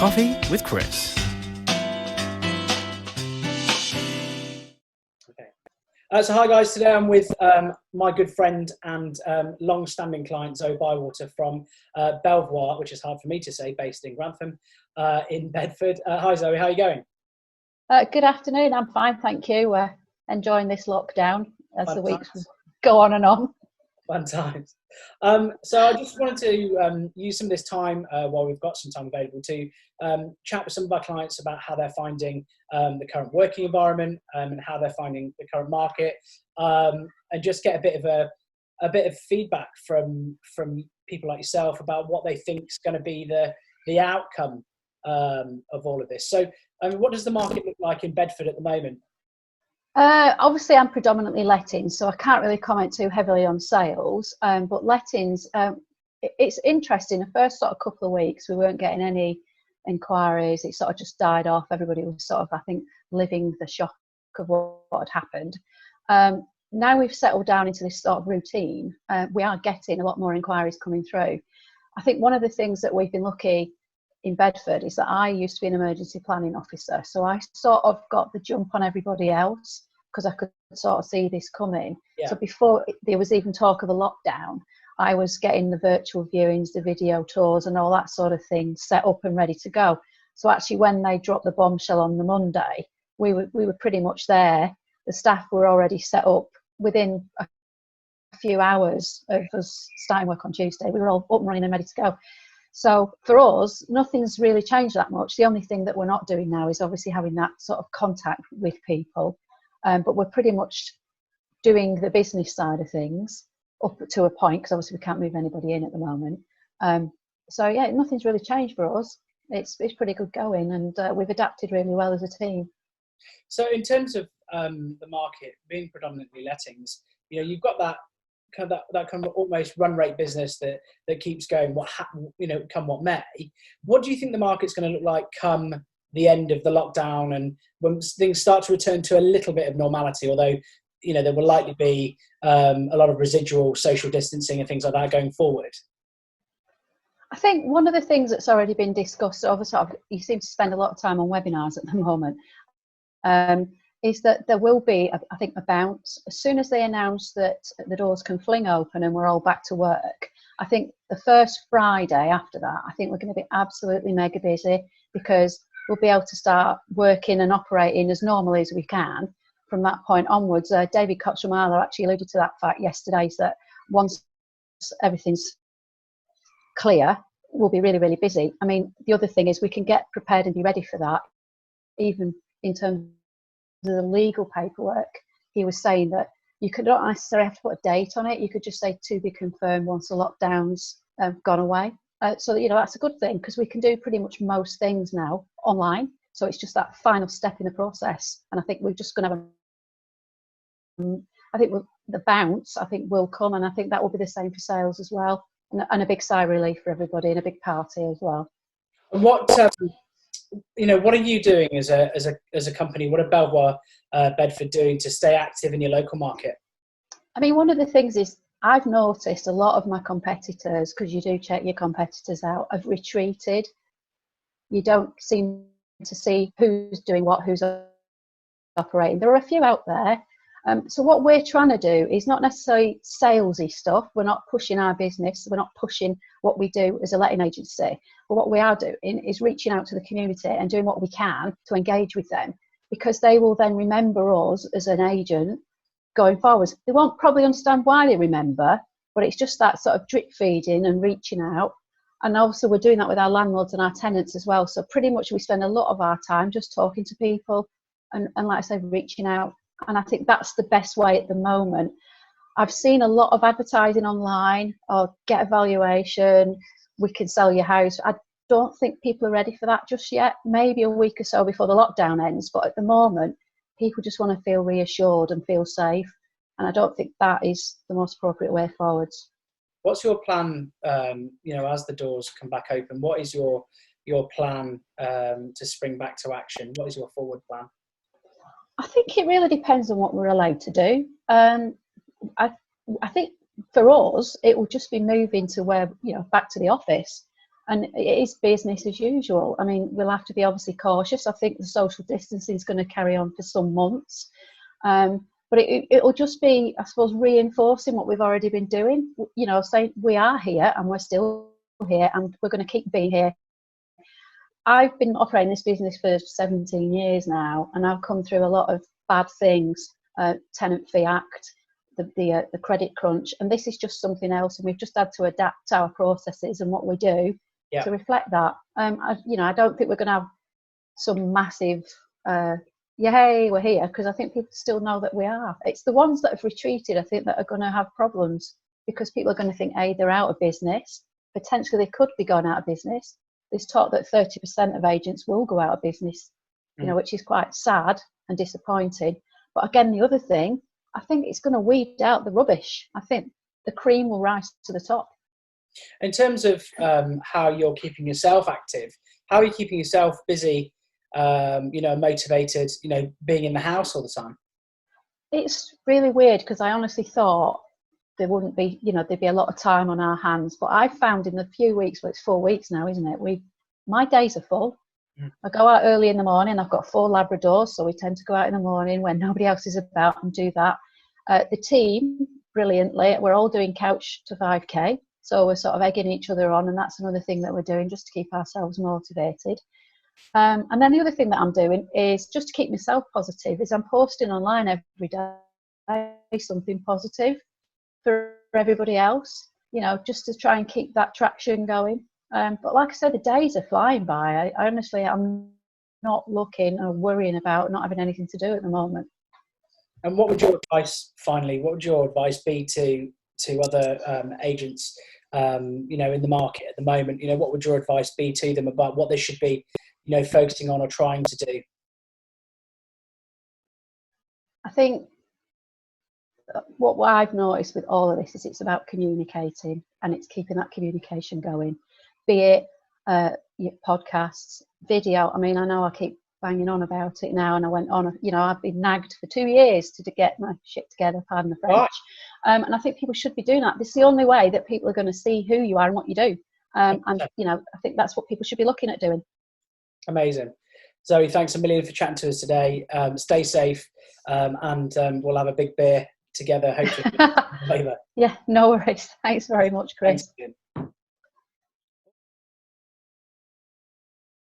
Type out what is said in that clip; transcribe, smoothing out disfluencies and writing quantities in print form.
Coffee with Chris. So hi guys, today I'm with my good friend and long-standing client Zoe Bywater from Belvoir, which is hard for me to say, based in Grantham in Bedford. Hi Zoe, how are you going? Good afternoon, I'm fine, thank you. Enjoying this lockdown as Fun the weeks times. go on and on. Fun times. So I just wanted to use some of this time while we've got some time available to chat with some of our clients about how they're finding the current working environment and how they're finding the current market, and just get a bit of feedback from people like yourself about what they think is going to be the outcome of all of this. So, what does the market look like in Bedford at the moment? Obviously, I'm predominantly lettings, so I can't really comment too heavily on sales. But lettings, it's interesting. The first sort of couple of weeks, we weren't getting any inquiries. It sort of just died off. Everybody was sort of, I think, living the shock of what had happened. Now we've settled down into this sort of routine. We are getting a lot more inquiries coming through. I think one of the things that we've been lucky in Bedford is that I used to be an emergency planning officer, so I sort of got the jump on everybody else because I could sort of see this coming. Yeah. So before there was even talk of a lockdown, I was getting the virtual viewings, the video tours and all that sort of thing set up and ready to go. So actually when they dropped the bombshell on the Monday, we were pretty much there. The staff were already set up within a few hours of us starting work on Tuesday. We were all up and running and ready to go. So for us, nothing's really changed that much. The only thing that we're not doing now is obviously having that sort of contact with people. But we're pretty much doing the business side of things up to a point, because obviously we can't move anybody in at the moment. So yeah, nothing's really changed for us. It's pretty good going, and we've adapted really well as a team. So in terms of the market being predominantly lettings, you've got that kind of almost run rate business that keeps going. Come what may. What do you think the market's going to look like come the end of the lockdown and when things start to return to a little bit of normality? Although there will likely be a lot of residual social distancing and things like that going forward. I think one of the things that's already been discussed, obviously you seem to spend a lot of time on webinars at the moment, is that there will be, I think, a bounce. As soon as they announce that the doors can fling open and we're all back to work, I think the first Friday after that, I think we're going to be absolutely mega busy because we'll be able to start working and operating as normally as we can from that point onwards. David Cotramala actually alluded to that fact yesterday, so that once everything's clear, we'll be really, really busy. I mean, the other thing is we can get prepared and be ready for that, even in terms the legal paperwork. He was saying that you could not necessarily have to put a date on it. You could just say to be confirmed once the lockdown's gone away. So that's a good thing because we can do pretty much most things now online. So it's just that final step in the process. And I think we're just going to have the bounce, I think, will come, and I think that will be the same for sales as well, and a big sigh of relief for everybody and a big party as well. And what are you doing as a company? What are Belvoir Bedford doing to stay active in your local market? I mean, one of the things is I've noticed a lot of my competitors, because you do check your competitors out, have retreated. You don't seem to see who's doing what, who's operating. There are a few out there. So what we're trying to do is not necessarily salesy stuff. We're not pushing our business. We're not pushing what we do as a letting agency. But what we are doing is reaching out to the community and doing what we can to engage with them, because they will then remember us as an agent going forwards. They won't probably understand why they remember, but it's just that sort of drip feeding and reaching out. And also we're doing that with our landlords and our tenants as well. So pretty much we spend a lot of our time just talking to people and like I said, reaching out. And I think that's the best way at the moment. I've seen a lot of advertising online, or get a valuation, we can sell your house. I don't think people are ready for that just yet. Maybe a week or so before the lockdown ends. But at the moment, people just want to feel reassured and feel safe. And I don't think that is the most appropriate way forwards. What's your plan, as the doors come back open? What is your plan to spring back to action? What is your forward plan? I think it really depends on what we're allowed to do. I think for us, it will just be moving to where, back to the office. And it is business as usual. I mean, we'll have to be obviously cautious. I think the social distancing is going to carry on for some months. But it'll just be, I suppose, reinforcing what we've already been doing. You know, saying we are here and we're still here and we're going to keep being here. I've been operating this business for 17 years now, and I've come through a lot of bad things, Tenant Fee Act, the credit crunch, and this is just something else, and we've just had to adapt our processes and what we do to reflect that. I don't think we're going to have some massive yay, we're here, because I think people still know that we are. It's the ones that have retreated, I think, that are going to have problems, because people are going to think, A, they're out of business, potentially they could be going out of business. There's talk that 30% of agents will go out of business, which is quite sad and disappointing. But again, the other thing, I think it's going to weed out the rubbish. I think the cream will rise to the top. In terms of how you're keeping yourself active, how are you keeping yourself busy, motivated, being in the house all the time? It's really weird, because I honestly thought there wouldn't be, there'd be a lot of time on our hands. But I've found in the few weeks, well, it's 4 weeks now, isn't it? My days are full. I go out early in the morning. I've got 4 Labradors, so we tend to go out in the morning when nobody else is about and do that. The team, brilliantly, we're all doing couch to 5K. So we're sort of egging each other on, and that's another thing that we're doing just to keep ourselves motivated. And then the other thing that I'm doing is just to keep myself positive, is I'm posting online every day something positive for everybody else, just to try and keep that traction going. But like I said, the days are flying by. I honestly, I'm not looking or worrying about not having anything to do at the moment. And what would your advice be to other agents, in the market at the moment? What would your advice be to them about what they should be, focusing on or trying to do? I think what I've noticed with all of this is it's about communicating, and it's keeping that communication going, be it your podcasts, video. I mean, I know I keep banging on about it now, and I went on, I've been nagged for 2 years to get my shit together, pardon the French. Right. And I think people should be doing that. This is the only way that people are going to see who you are and what you do. I think that's what people should be looking at doing. Amazing. Zoe, thanks a million for chatting to us today. Stay safe, and we'll have a big beer together, hopefully. Yeah, no worries. Thanks very much, Chris. Thanks again.